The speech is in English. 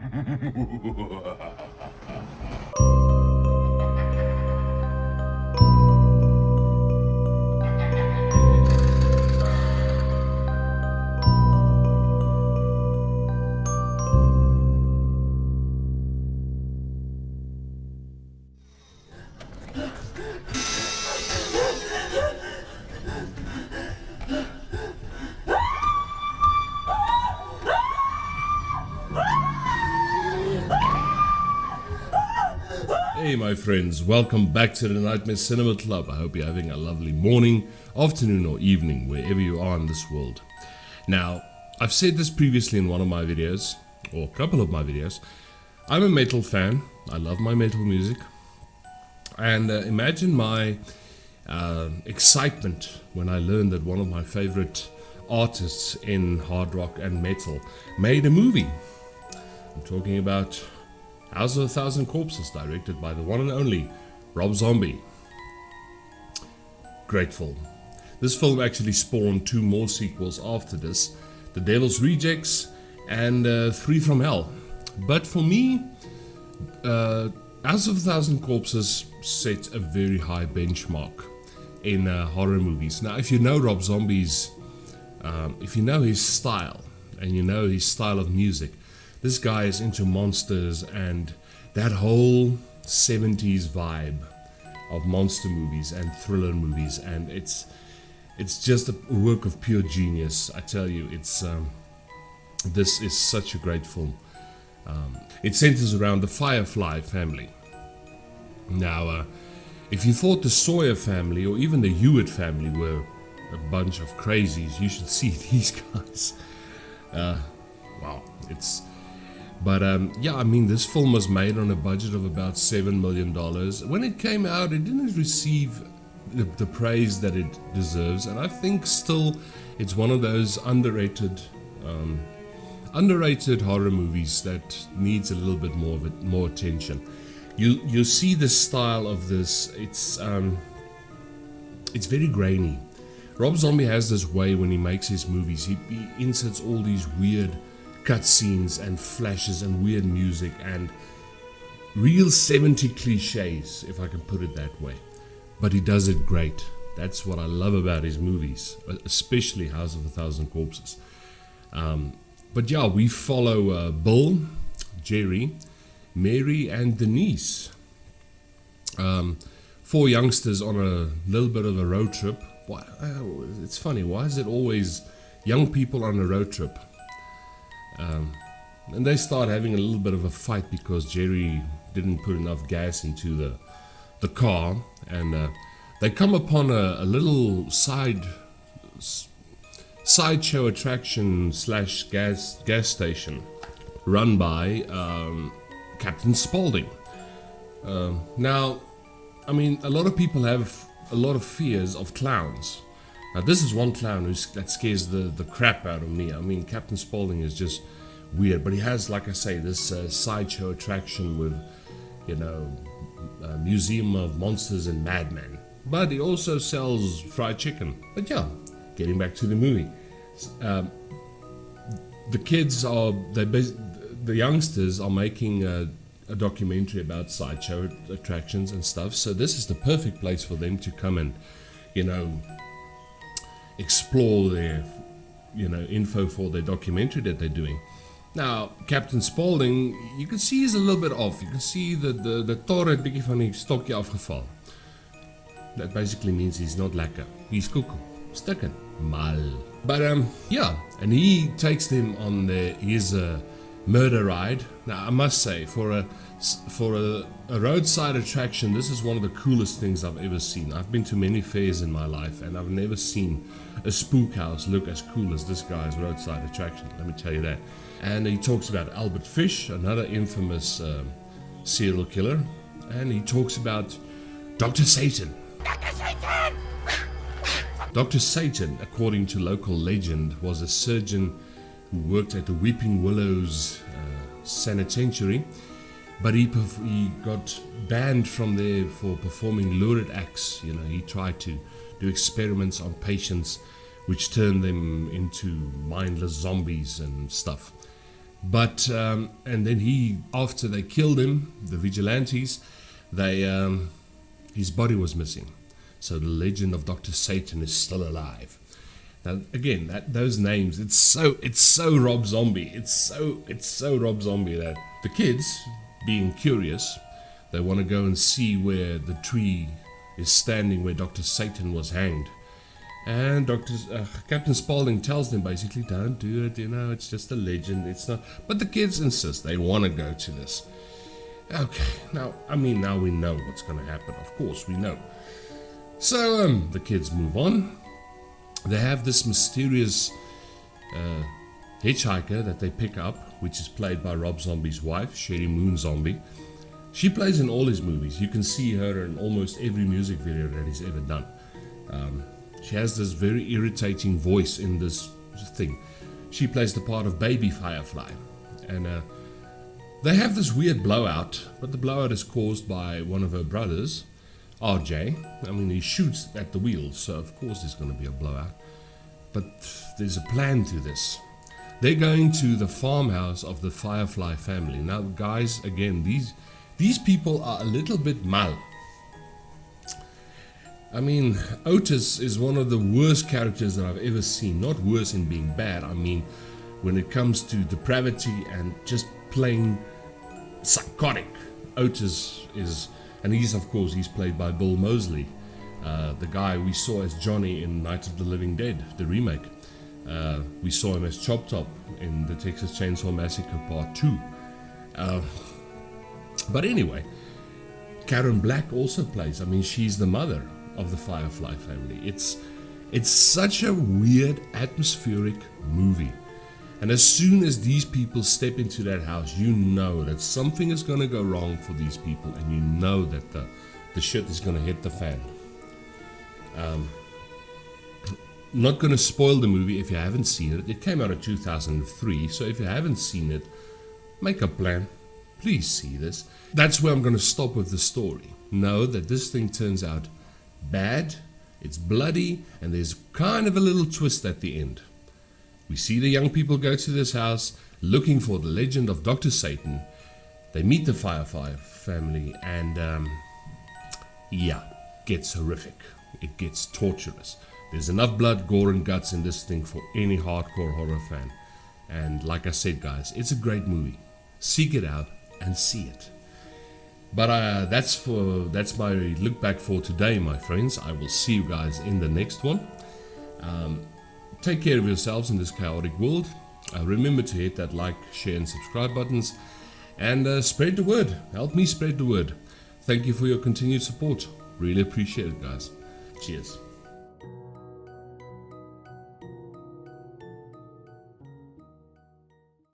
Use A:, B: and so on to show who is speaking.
A: Hey my friends, welcome back to the Nightmare Cinema Club. I hope you're having a lovely morning, afternoon or evening, wherever you are in this world. Now, I've said this previously in one of my videos, or a couple of my videos. I'm a metal fan, I love my metal music. And imagine my excitement when I learned that one of my favorite artists in hard rock and metal made a movie. I'm talking about House of a Thousand Corpses, directed by the one and only Rob Zombie. Great film. This film actually spawned two more sequels after this, The Devil's Rejects and Three from Hell. But for me, House of a Thousand Corpses set a very high benchmark in horror movies. Now, if you know Rob Zombie's, if you know his style and you know his style of music, this guy is into monsters and that whole 70s vibe of monster movies and thriller movies, and it's just a work of pure genius. I tell you, this is such a great film. It centers around the Firefly family. Now, if you thought the Sawyer family or even the Hewitt family were a bunch of crazies, you should see these guys. Wow, But yeah, I mean, this film was made on a budget of about $7 million. When it came out, it didn't receive the praise that it deserves, and I think still it's one of those underrated horror movies that needs a little bit more attention. You see the style of this. It's very grainy. Rob Zombie has this way when he makes his movies. He inserts all these weird cutscenes and flashes and weird music and real 70 cliches, if I can put it that way. But he does it great. That's what I love about his movies, especially House of a Thousand Corpses. But yeah, we follow Bill, Jerry, Mary and Denise. Four youngsters on a little bit of a road trip. It's funny, why is it always young people on a road trip? And they start having a little bit of a fight because Jerry didn't put enough gas into the car, and they come upon a little sideshow attraction / gas station run by Captain Spaulding. Now, I mean, a lot of people have a lot of fears of clowns. Now, this is one clown that scares the crap out of me. I mean, Captain Spaulding is just weird, but he has, like I say, this sideshow attraction with, a museum of monsters and madmen. But he also sells fried chicken. But yeah, getting back to the movie, the youngsters are making a documentary about sideshow attractions and stuff. So this is the perfect place for them to come and, explore their, info for their documentary that they're doing. Now, Captain Spaulding, you can see he's a little bit off. You can see that the tor het bietjie van die stokkie afgeval. That basically means he's not lekker. He's cuckoo, stikken, mal. But yeah, and he takes them on his murder ride. Now, I must say, for a roadside attraction, this is one of the coolest things I've ever seen. I've been to many fairs in my life, and I've never seen a spook house look as cool as this guy's roadside attraction. Let me tell you that. And he talks about Albert Fish, another infamous serial killer, and he talks about Dr. Satan. Dr. Satan! Dr. Satan, according to local legend, was a surgeon who worked at the Weeping Willows Sanitentiary, but he got banned from there for performing lurid acts. He tried to do experiments on patients which turned them into mindless zombies and stuff. But and then after they killed him, the vigilantes, his body was missing. So the legend of Dr. Satan is still alive. Now again, those names, it's so Rob Zombie. It's so Rob Zombie that the kids, being curious, they want to go and see where the tree is standing where Dr. Satan was hanged. And Captain Spaulding tells them basically, don't do it, it's just a legend, it's not. But the kids insist, they want to go to this. Okay, now we know what's going to happen, of course we know. So the kids move on. They have this mysterious hitchhiker that they pick up, which is played by Rob Zombie's wife, Sherry Moon Zombie. She plays in all his movies. You can see her in almost every music video that he's ever done. She has this very irritating voice in this thing. She plays the part of baby Firefly. And they have this weird blowout, but the blowout is caused by one of her brothers, RJ. He shoots at the wheel, so of course there's going to be a blowout. But there's a plan to this. They're going to the farmhouse of the Firefly family. Now, guys, again, these people are a little bit mal. Otis is one of the worst characters that I've ever seen. Not worse in being bad. When it comes to depravity and just plain psychotic, Otis is, and he's played by Bill Moseley, the guy we saw as Johnny in Night of the Living Dead, the remake. We saw him as Chop Top in the Texas Chainsaw Massacre Part 2. But anyway, Karen Black also plays. She's the mother of the Firefly family. It's such a weird, atmospheric movie. And as soon as these people step into that house, you know that something is going to go wrong for these people, and you know that the shit is going to hit the fan. Not going to spoil the movie if you haven't seen it. It came out in 2003, so if you haven't seen it, make a plan. Please see this. That's where I'm going to stop with the story. Know that this thing turns out bad, it's bloody, and there's kind of a little twist at the end. We see the young people go to this house looking for the legend of Dr. Satan. They meet the Firefly family, and gets horrific. It gets torturous. There's enough blood, gore, and guts in this thing for any hardcore horror fan. And like I said, guys, it's a great movie. Seek it out and see it. But that's my look back for today, my friends. I will see you guys in the next one. Take care of yourselves in this chaotic world. Remember to hit that like, share, and subscribe buttons, and spread the word. Help me spread the word. Thank you for your continued support. Really appreciate it, guys. Cheers.